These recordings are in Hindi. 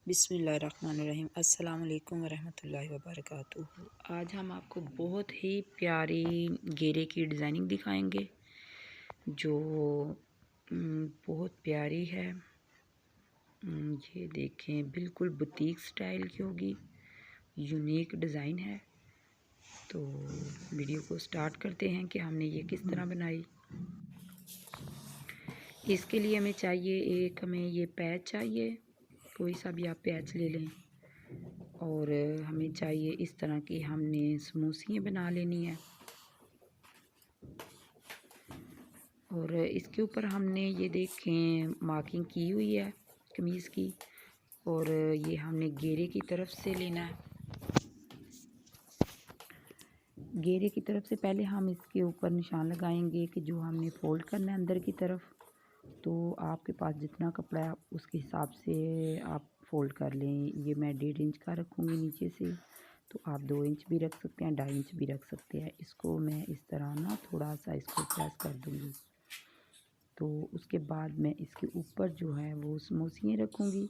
बिस्मिल्लाहिर्रहमानिर्रहीम। अस्सलाम वालेकुम वरहमतुल्लाहि वबरकातुहू। आज हम आपको बहुत ही प्यारी घेरे की डिज़ाइनिंग दिखाएंगे जो बहुत प्यारी है। ये देखें, बिल्कुल बुटीक स्टाइल की होगी, यूनिक डिज़ाइन है। तो वीडियो को स्टार्ट करते हैं कि हमने ये किस तरह बनाई। इसके लिए हमें ये पैच चाहिए, कोई सा भी आप पैच ले लें। और हमें चाहिए इस तरह की, हमने समोसियाँ बना लेनी है। और इसके ऊपर हमने ये देखें मार्किंग की हुई है कमीज़ की, और ये हमने घेरे की तरफ से लेना है। घेरे की तरफ से पहले हम इसके ऊपर निशान लगाएंगे कि जो हमने फ़ोल्ड करना है अंदर की तरफ। तो आपके पास जितना कपड़ा है उसके हिसाब से आप फ़ोल्ड कर लें। ये मैं 1.5 इंच का रखूँगी नीचे से, तो आप 2 इंच भी रख सकते हैं, 2.5 इंच भी रख सकते हैं। इसको मैं इस तरह ना थोड़ा सा इसको प्रेस कर दूँगी। तो उसके बाद मैं इसके ऊपर जो है वो समोसियाँ रखूँगी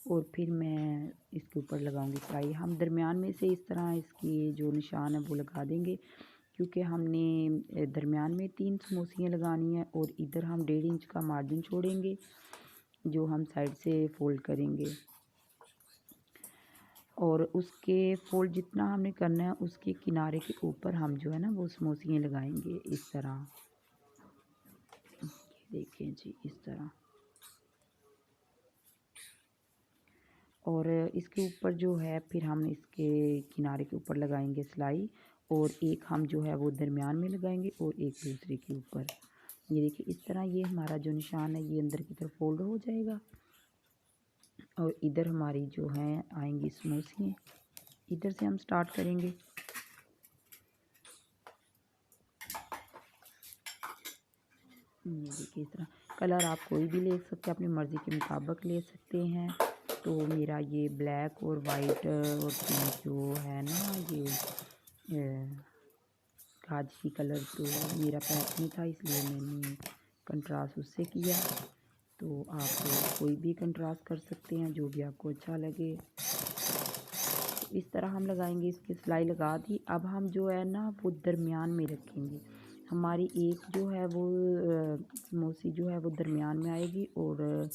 और फिर मैं इसके ऊपर लगाऊँगी सिलाई। हम दरमियान में से इस तरह इसकी जो निशान है वो लगा देंगे, क्योंकि हमने दरमियान में 3 समोसियाँ लगानी है और इधर हम 1.5 इंच का मार्जिन छोड़ेंगे जो हम साइड से फ़ोल्ड करेंगे। और उसके फ़ोल्ड जितना हमने करना है उसके किनारे के ऊपर हम जो है ना वो समोसियाँ लगाएंगे इस तरह। ये देखें जी, इस तरह। और इसके ऊपर जो है फिर हम इसके किनारे के ऊपर लगाएंगे सिलाई, और एक हम जो है वो दरमियान में लगाएंगे और एक दूसरे के ऊपर। ये देखिए इस तरह ये हमारा जो निशान है ये अंदर की तरफ फोल्ड हो जाएगा। और इधर हमारी जो है आएंगी समोसियाँ, इधर से हम स्टार्ट करेंगे। ये देखिए इस तरह। कलर आप कोई भी ले सकते हैं, अपनी मर्ज़ी के मुताबिक ले सकते हैं। तो मेरा ये ब्लैक और वाइट और पिंक जो है ना ये काजली कलर, तो मेरा पैक में था इसलिए मैंने कंट्रास्ट उससे किया। तो आप कोई भी कंट्रास्ट कर सकते हैं जो भी आपको अच्छा लगे। इस तरह हम लगाएंगे, इसकी सिलाई लगा दी। अब हम जो है ना वो दरमियान में रखेंगे। हमारी एक जो है वो समोसी जो है वो दरमियान में आएगी और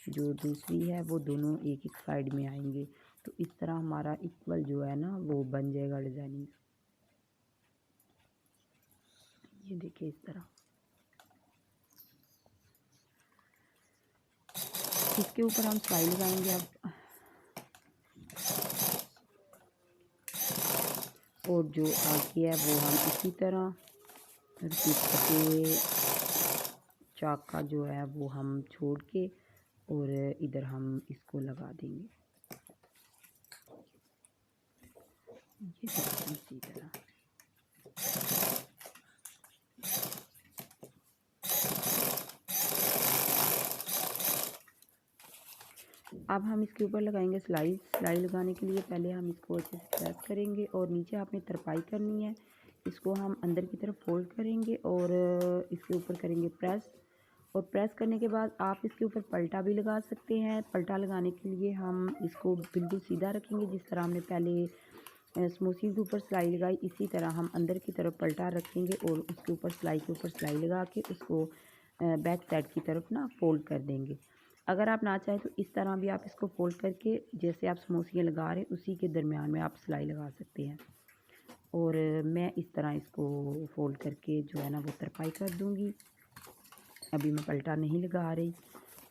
जो दूसरी है वो दोनों एक एक साइड में आएंगे। तो इस तरह हमारा इक्वल जो है ना वो बन जाएगा डिज़ाइनिंग। ये देखिए इस तरह। इसके ऊपर हम सिलाई लगाएंगे अब। और जो आगे है वो हम इसी तरह रिपीट करके चाक का जो है वो हम छोड़ के और इधर हम इसको लगा देंगे। ये देखिए इसी तरह। अब हम इसके ऊपर लगाएंगे सिलाई। सिलाई लगाने के लिए पहले हम इसको अच्छे से प्रेस करेंगे और नीचे आपने तरपाई करनी है। इसको हम अंदर की तरफ फोल्ड करेंगे और इसके ऊपर करेंगे प्रेस। और प्रेस करने के बाद आप इसके ऊपर पलटा भी लगा सकते हैं। पलटा लगाने के लिए हम इसको बिल्कुल सीधा रखेंगे, जिस तरह हमने पहले समोसी के ऊपर सिलाई लगाई इसी तरह हम अंदर की तरफ पलटा रखेंगे और उसके ऊपर सिलाई के ऊपर सिलाई लगा के उसको बैक साइड की तरफ ना फोल्ड कर देंगे। अगर आप ना चाहें तो इस तरह भी आप इसको फोल्ड करके जैसे आप समोसियाँ लगा रहे हैं उसी के दरमियान में आप सिलाई लगा सकते हैं। और मैं इस तरह इसको फोल्ड करके जो है ना वो तरपाई कर दूँगी। अभी मैं पलटा नहीं लगा रही,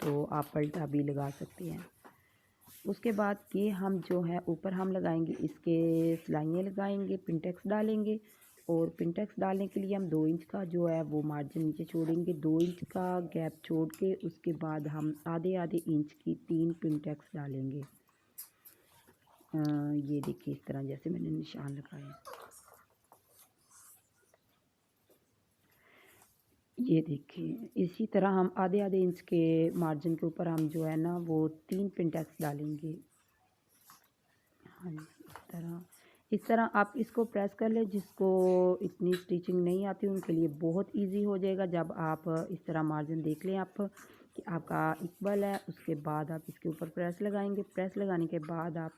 तो आप पलटा भी लगा सकते हैं। उसके बाद ये हम जो है ऊपर हम लगाएंगे, इसके सिलाइयाँ लगाएंगे, पिनटेक्स डालेंगे। और पिनटेक्स डालने के लिए हम 2 इंच का जो है वो मार्जिन नीचे छोड़ेंगे। 2 इंच का गैप छोड़ के उसके बाद हम आधे आधे इंच की 3 पिनटेक्स डालेंगे। ये देखिए इस तरह जैसे मैंने निशान लगाए। ये देखिए इसी तरह हम आधे आधे इंच के मार्जिन के ऊपर हम जो है ना वो 3 पिनटेक्स डालेंगे। हाँ जी, इस तरह आप इसको प्रेस कर लें। जिसको इतनी स्टिचिंग नहीं आती उनके लिए बहुत इजी हो जाएगा। जब आप इस तरह मार्जिन देख लें आप कि आपका इक्वल है। उसके बाद आप इसके ऊपर प्रेस लगाएंगे। प्रेस लगाने के बाद आप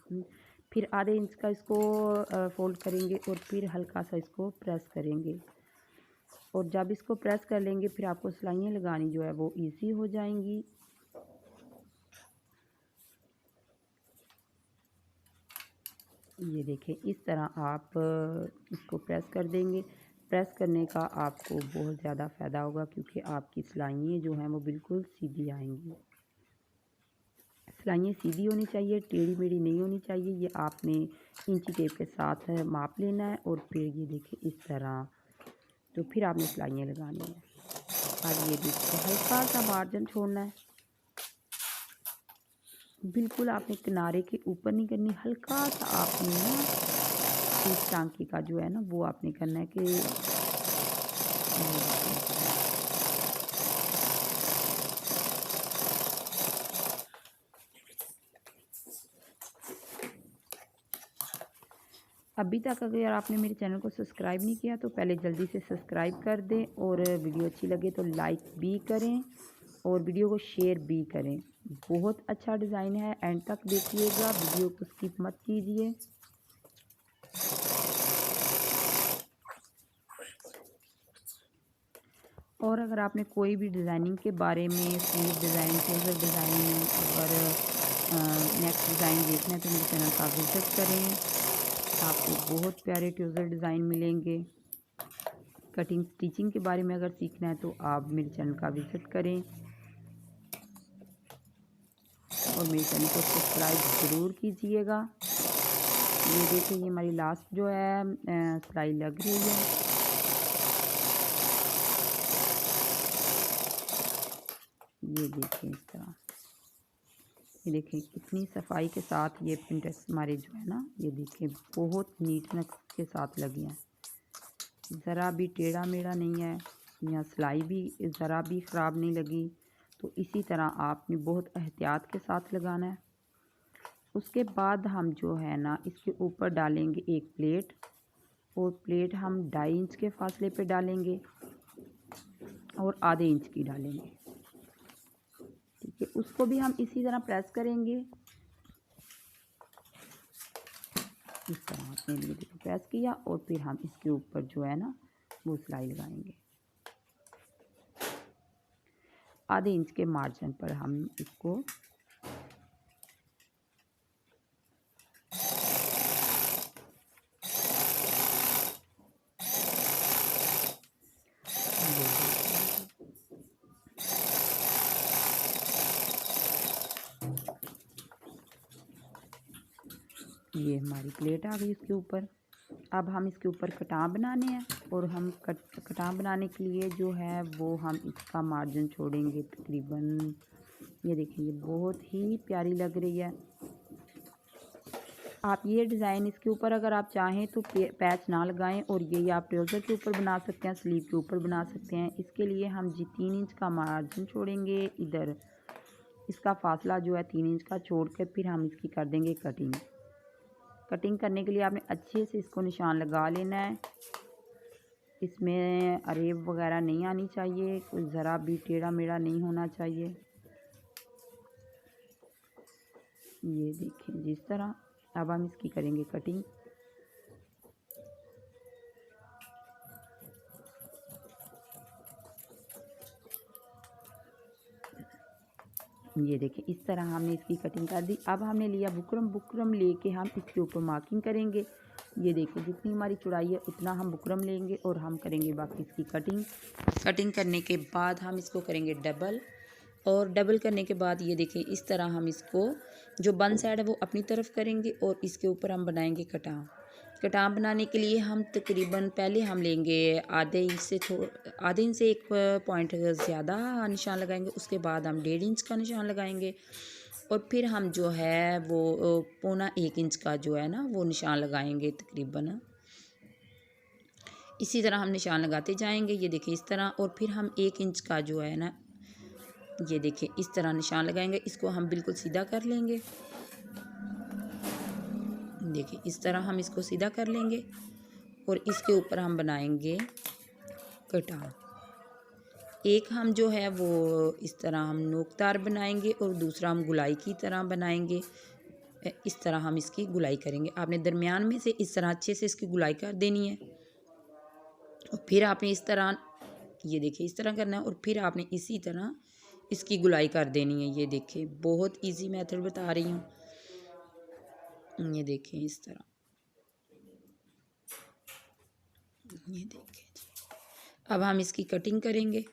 फिर आधे इंच का इसको फोल्ड करेंगे और फिर हल्का सा इसको प्रेस करेंगे। और जब इसको प्रेस कर लेंगे फिर आपको सिलाइयाँ लगानी जो है वो इजी हो जाएंगी। ये देखें, इस तरह आप इसको प्रेस कर देंगे। प्रेस करने का आपको बहुत ज़्यादा फ़ायदा होगा क्योंकि आपकी सिलाइयाँ जो हैं वो बिल्कुल सीधी आएंगी। सिलाइयाँ सीधी होनी चाहिए, टेढ़ी मेढ़ी नहीं होनी चाहिए। ये आपने इंची टेप के साथ माप लेना है और फिर ये देखें इस तरह, तो फिर आपने सिलाइयाँ लगानी है। अब ये देखिए हल्का सा मार्जिन छोड़ना है, बिल्कुल आपने किनारे के ऊपर नहीं करनी, हल्का सा आपने ना इस टांके का जो है ना वो आपने करना है कि अभी तक अगर आपने मेरे चैनल को सब्सक्राइब नहीं किया तो पहले जल्दी से सब्सक्राइब कर दें और वीडियो अच्छी लगे तो लाइक भी करें और वीडियो को शेयर भी करें। बहुत अच्छा डिज़ाइन है, एंड तक देखिएगा, वीडियो को स्किप मत कीजिए। और अगर आपने कोई भी डिज़ाइनिंग के बारे में स्लीव डिज़ाइन, ट्राउज़र डिज़ाइन, अगर नेक्स्ट डिज़ाइन देखना है तो मेरे चैनल का विज़िट करें। आपको बहुत प्यारे ट्राउज़र डिज़ाइन मिलेंगे। कटिंग स्टिचिंग के बारे में अगर सीखना है तो आप मेरे चैनल का विज़िट करें और मेरे चैनल को सब्सक्राइब ज़रूर कीजिएगा। ये देखिए, ये हमारी लास्ट जो है सिलाई लग रही है। ये देखिए इस तरह, ये देखिए कितनी सफाई के साथ ये प्रिंट्स हमारे जो है ना, ये देखिए बहुत नीटनेस के साथ लगी हैं। ज़रा भी टेढ़ा मेढ़ा नहीं है, या सिलाई भी ज़रा भी ख़राब नहीं लगी। तो इसी तरह आपने बहुत एहतियात के साथ लगाना है। उसके बाद हम जो है ना इसके ऊपर डालेंगे एक प्लेट, और प्लेट हम 2.5 इंच के फासले पे डालेंगे और आधे इंच की डालेंगे। ठीक है, उसको भी हम इसी तरह प्रेस करेंगे। इस तरह आपने लिए प्रेस किया और फिर हम इसके ऊपर जो है ना वो सिलाई लगाएंगे। आधे इंच के मार्जिन पर हम इसको ये हमारी प्लेट आ गई इसके ऊपर। अब हम इसके ऊपर कटान बनाने हैं और हम कटान बनाने के लिए जो है वो हम इसका मार्जिन छोड़ेंगे तकरीबन, ये देखिए ये बहुत ही प्यारी लग रही है। आप ये डिज़ाइन इसके ऊपर अगर आप चाहें तो पैच ना लगाएं और ये आप ट्राउज़र के ऊपर बना सकते हैं, स्लीव के ऊपर बना सकते हैं। इसके लिए हम जी 3 इंच का मार्जिन छोड़ेंगे, इधर इसका फासला जो है 3 इंच का छोड़ कर फिर हम इसकी कर देंगे कटिंग। कटिंग करने के लिए आपने अच्छे से इसको निशान लगा लेना है। इसमें अरेब वगैरह नहीं आनी चाहिए, कोई ज़रा भी टेढ़ा मेढ़ा नहीं होना चाहिए। ये देखिए जिस तरह, अब हम इसकी करेंगे कटिंग। ये देखिए इस तरह हमने इसकी कटिंग कर दी। अब हमने लिया बुकरम, बुकरम लेके हम इसके ऊपर मार्किंग करेंगे। ये देखिए जितनी हमारी चौड़ाई है उतना हम बुकरम लेंगे और हम करेंगे बाकी इसकी कटिंग। कटिंग करने के बाद हम इसको करेंगे डबल, और डबल करने के बाद ये देखिए इस तरह हम इसको जो बन साइड है वो अपनी तरफ करेंगे और इसके ऊपर हम बनाएंगे कटान। कटान बनाने के लिए हम तकरीबन पहले हम लेंगे आधे इंच से 1 पॉइंट ज़्यादा निशान लगाएंगे। उसके बाद हम 1.5 इंच का निशान लगाएंगे और फिर हम जो है वो 1.25 इंच का जो है ना वो निशान लगाएंगे तकरीबन। इसी तरह हम निशान लगाते जाएंगे। ये देखिए इस तरह, और फिर हम 1 इंच का जो है ना, ये देखिए इस तरह निशान लगाएंगे। इसको हम बिल्कुल सीधा कर लेंगे। देखिए इस तरह हम इसको सीधा कर लेंगे और इसके ऊपर हम बनाएंगे कटान। एक हम जो है वो इस तरह हम नोकदार बनाएंगे और दूसरा हम गुलाई की तरह बनाएंगे। इस तरह हम इसकी गुलाई करेंगे। आपने दरमियान में से इस तरह अच्छे से इसकी गुलाई कर देनी है और फिर आपने इस तरह, ये देखिए इस तरह करना है और फिर आपने इसी तरह इसकी गुलाई कर देनी है। ये देखिए बहुत इजी मेथड बता रही हूँ। ये देखिए इस तरह, ये देखिए जी। अब हम इसकी कटिंग करेंगे।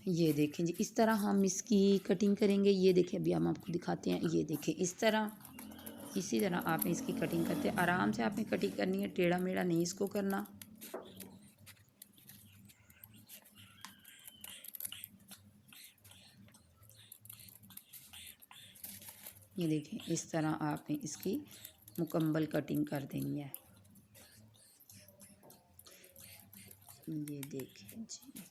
ये देखें जी, इस तरह हम इसकी कटिंग करेंगे। ये देखिए अभी हम आपको दिखाते हैं। ये देखिए इस तरह, इसी तरह आपने इसकी कटिंग करते, आराम से आपने कटिंग करनी है, टेढ़ा मेढ़ा नहीं इसको करना। ये देखें इस तरह आपने इसकी मुकम्मल कटिंग कर देनी है। ये देखें जी,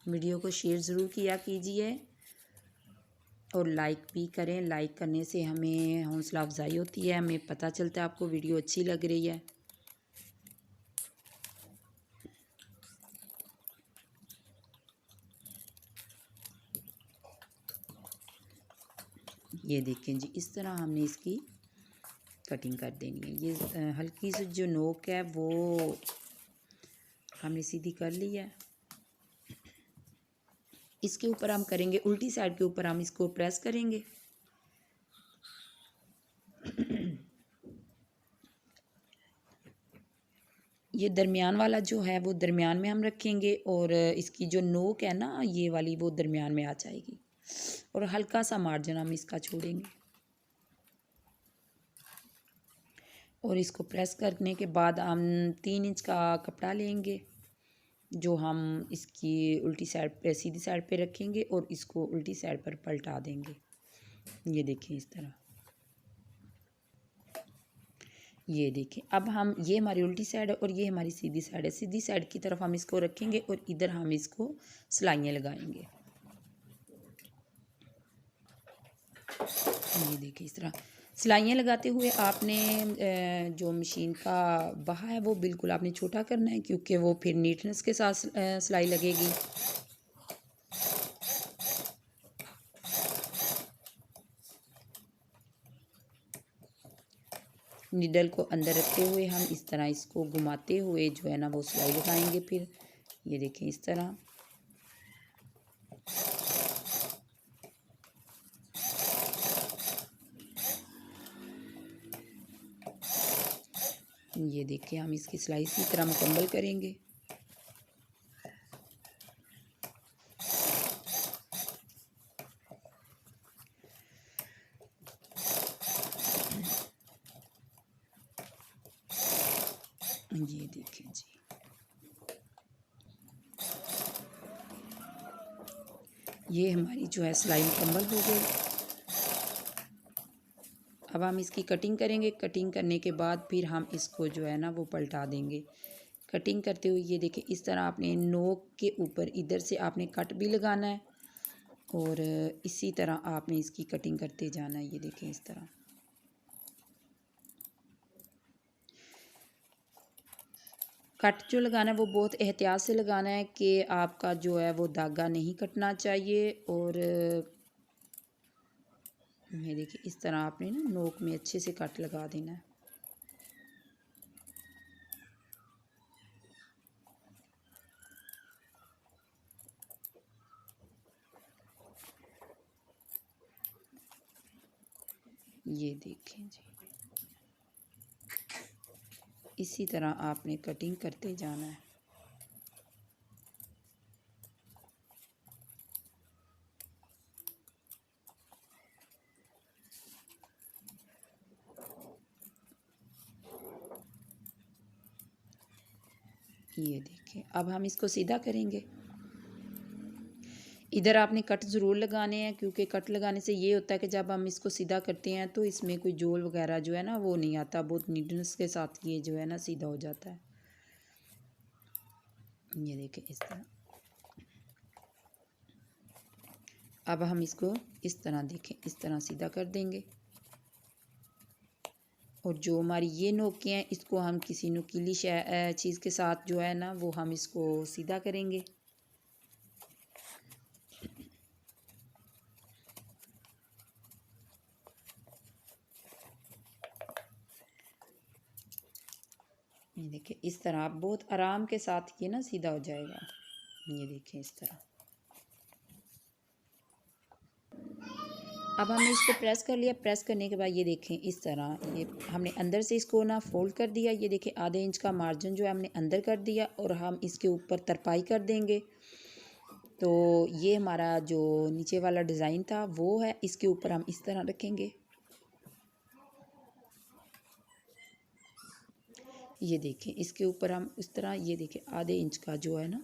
वीडियो को शेयर ज़रूर किया कीजिए और लाइक भी करें। लाइक करने से हमें हौसला अफजाई होती है, हमें पता चलता है आपको वीडियो अच्छी लग रही है। ये देखें जी, इस तरह हमने इसकी कटिंग कर देनी है। ये हल्की सी जो नोक है वो हमने सीधी कर ली है। इसके ऊपर हम करेंगे, उल्टी साइड के ऊपर हम इसको प्रेस करेंगे। ये दरमियान वाला जो है वो दरमियान में हम रखेंगे और इसकी जो नोक है ना ये वाली, वो दरमियान में आ जाएगी और हल्का सा मार्जिन हम इसका छोड़ेंगे। और इसको प्रेस करने के बाद हम 3 इंच का कपड़ा लेंगे जो हम इसकी उल्टी साइड पे, सीधी साइड पे रखेंगे और इसको उल्टी साइड पर पलटा देंगे। ये देखिए इस तरह। ये देखिए अब हम, ये हमारी उल्टी साइड है और ये हमारी सीधी साइड है। सीधी साइड की तरफ हम इसको रखेंगे और इधर हम इसको सिलाइयाँ लगाएंगे। ये देखिए इस तरह सिलाइयाँ लगाते हुए आपने जो मशीन का बहा है वो बिल्कुल आपने छोटा करना है, क्योंकि वो फिर नीटनेस के साथ सिलाई लगेगी। निडल को अंदर रखते हुए हम इस तरह इसको घुमाते हुए जो है ना वो सिलाई लगाएंगे। फिर ये देखें इस तरह। ये देखिए हम इसकी सिलाई इसी तरह मुकम्मल करेंगे। ये देखिए जी, ये हमारी जो है सिलाई मुकम्मल हो गई। अब हम इसकी कटिंग करेंगे। कटिंग करने के बाद फिर हम इसको जो है ना वो पलटा देंगे। कटिंग करते हुए ये देखिए इस तरह आपने नोक के ऊपर इधर से आपने कट भी लगाना है और इसी तरह आपने इसकी कटिंग करते जाना है। ये देखें इस तरह। कट जो लगाना है वो बहुत एहतियात से लगाना है कि आपका जो है वो धागा नहीं कटना चाहिए। और ये देखिए इस तरह आपने ना नोक में अच्छे से कट लगा देना है। ये देखें जी, इसी तरह आपने कटिंग करते जाना है। ये देखिए अब हम इसको सीधा करेंगे। इधर आपने कट ज़रूर लगाने हैं, क्योंकि कट लगाने से ये होता है कि जब हम इसको सीधा करते हैं तो इसमें कोई जोल वगैरह जो है ना वो नहीं आता। बहुत नीटनेस के साथ ये जो है ना सीधा हो जाता है। ये देखिए इस तरह। अब हम इसको इस तरह देखें, इस तरह सीधा कर देंगे और जो हमारी ये नोकें हैं इसको हम किसी नुकीली चीज़ के साथ जो है ना वो हम इसको सीधा करेंगे। ये देखिए इस तरह आप बहुत आराम के साथ ये ना सीधा हो जाएगा। ये देखिए इस तरह। अब हमने इसको प्रेस कर लिया। प्रेस करने के बाद ये देखें इस तरह ये हमने अंदर से इसको ना फोल्ड कर दिया। ये देखें आधे इंच का मार्जिन जो है हमने अंदर कर दिया और हम इसके ऊपर तरपाई कर देंगे। तो ये हमारा जो नीचे वाला डिज़ाइन था वो है, इसके ऊपर हम इस तरह रखेंगे। ये देखें इसके ऊपर हम इस तरह, ये देखें आधे इंच का जो है ना,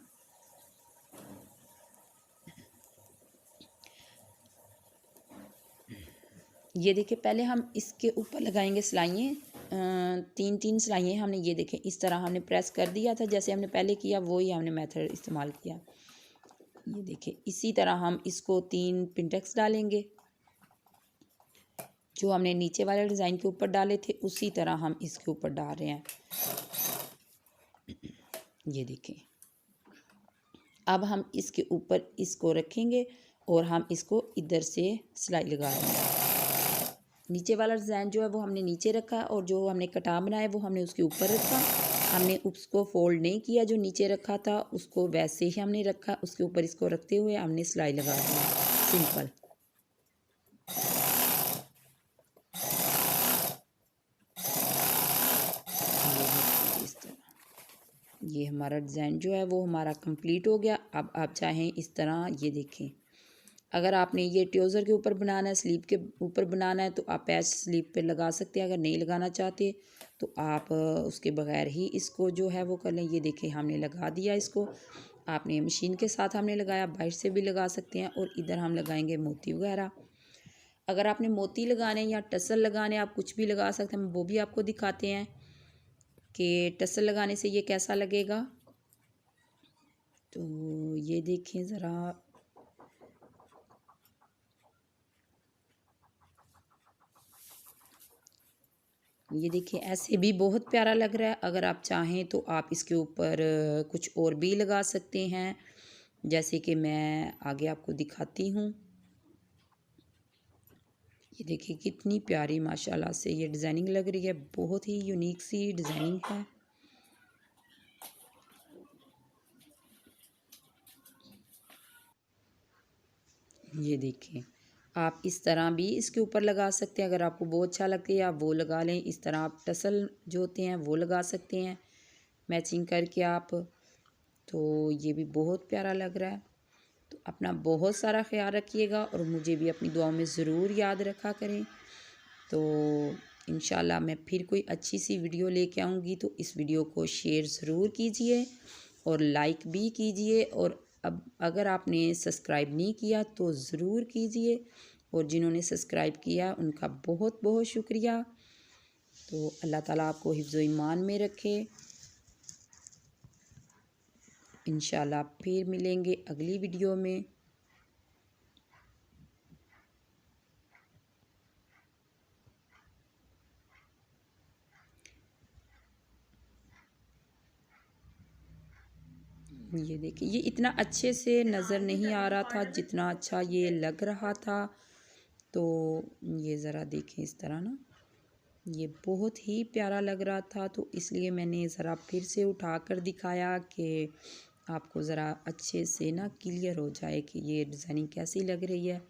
ये देखिए पहले हम इसके ऊपर लगाएंगे सिलाइयाँ। तीन तीन सिलाइयाँ हमने ये देखें इस तरह हमने प्रेस कर दिया था, जैसे हमने पहले किया वही हमने मेथड इस्तेमाल किया। ये देखें इसी तरह हम इसको 3 पिंटेक्स डालेंगे जो हमने नीचे वाले डिज़ाइन के ऊपर डाले थे, उसी तरह हम इसके ऊपर डाल रहे हैं। ये देखें अब हम इसके ऊपर इसको रखेंगे और हम इसको इधर से सिलाई लगा देंगे। नीचे वाला डिज़ाइन जो है वो हमने नीचे रखा और जो हमने कटान बनाया वो हमने उसके ऊपर रखा। हमने उसको फोल्ड नहीं किया, जो नीचे रखा था उसको वैसे ही हमने रखा। उसके ऊपर इसको रखते हुए हमने सिलाई लगा दी सिंपल। इस तरह ये हमारा डिज़ाइन जो है वो हमारा कंप्लीट हो गया। अब आप चाहें इस तरह, ये देखें अगर आपने ये ट्राउज़र के ऊपर बनाना है, स्लीव के ऊपर बनाना है तो आप पैच स्लीव पे लगा सकते हैं। अगर नहीं लगाना चाहते तो आप उसके बगैर ही इसको जो है वो कर लें। ये देखें हमने लगा दिया इसको। आपने मशीन के साथ हमने लगाया, बाहर से भी लगा सकते हैं। और इधर हम लगाएंगे मोती वगैरह। अगर आपने मोती लगाने या टसल लगाने, आप कुछ भी लगा सकते हैं। हम वो भी आपको दिखाते हैं कि टसल लगाने से ये कैसा लगेगा। तो ये देखें ज़रा, ये देखिए ऐसे भी बहुत प्यारा लग रहा है। अगर आप चाहें तो आप इसके ऊपर कुछ और भी लगा सकते हैं, जैसे कि मैं आगे आपको दिखाती हूँ। ये देखिए कितनी प्यारी माशाल्लाह से ये डिज़ाइनिंग लग रही है, बहुत ही यूनिक सी डिज़ाइनिंग है। ये देखें आप इस तरह भी इसके ऊपर लगा सकते हैं। अगर आपको बहुत अच्छा लगता है आप वो लगा लें। इस तरह आप टसल जो होते हैं वो लगा सकते हैं मैचिंग करके आप। तो ये भी बहुत प्यारा लग रहा है। तो अपना बहुत सारा ख्याल रखिएगा और मुझे भी अपनी दुआओं में ज़रूर याद रखा करें। तो इंशाल्लाह मैं फिर कोई अच्छी सी वीडियो लेके आऊँगी। तो इस वीडियो को शेयर ज़रूर कीजिए और लाइक भी कीजिए। और अब अगर आपने सब्सक्राइब नहीं किया तो ज़रूर कीजिए, और जिन्होंने सब्सक्राइब किया उनका बहुत बहुत शुक्रिया। तो अल्लाह ताला आपको हिफ्ज़ ईमान में रखे। इंशाल्लाह फिर मिलेंगे अगली वीडियो में। ये देखिए ये इतना अच्छे से नज़र नहीं आ रहा था जितना अच्छा ये लग रहा था। तो ये ज़रा देखें इस तरह ना, ये बहुत ही प्यारा लग रहा था। तो इसलिए मैंने ज़रा फिर से उठा कर दिखाया कि आपको ज़रा अच्छे से ना क्लियर हो जाए कि ये डिज़ाइनिंग कैसी लग रही है।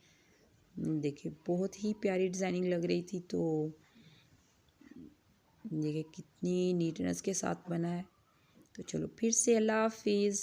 देखिए बहुत ही प्यारी डिज़ाइनिंग लग रही थी। तो देखिए कितनी नीटनेस के साथ बना है। तो चलो फिर से अल्लाह हाफिज़।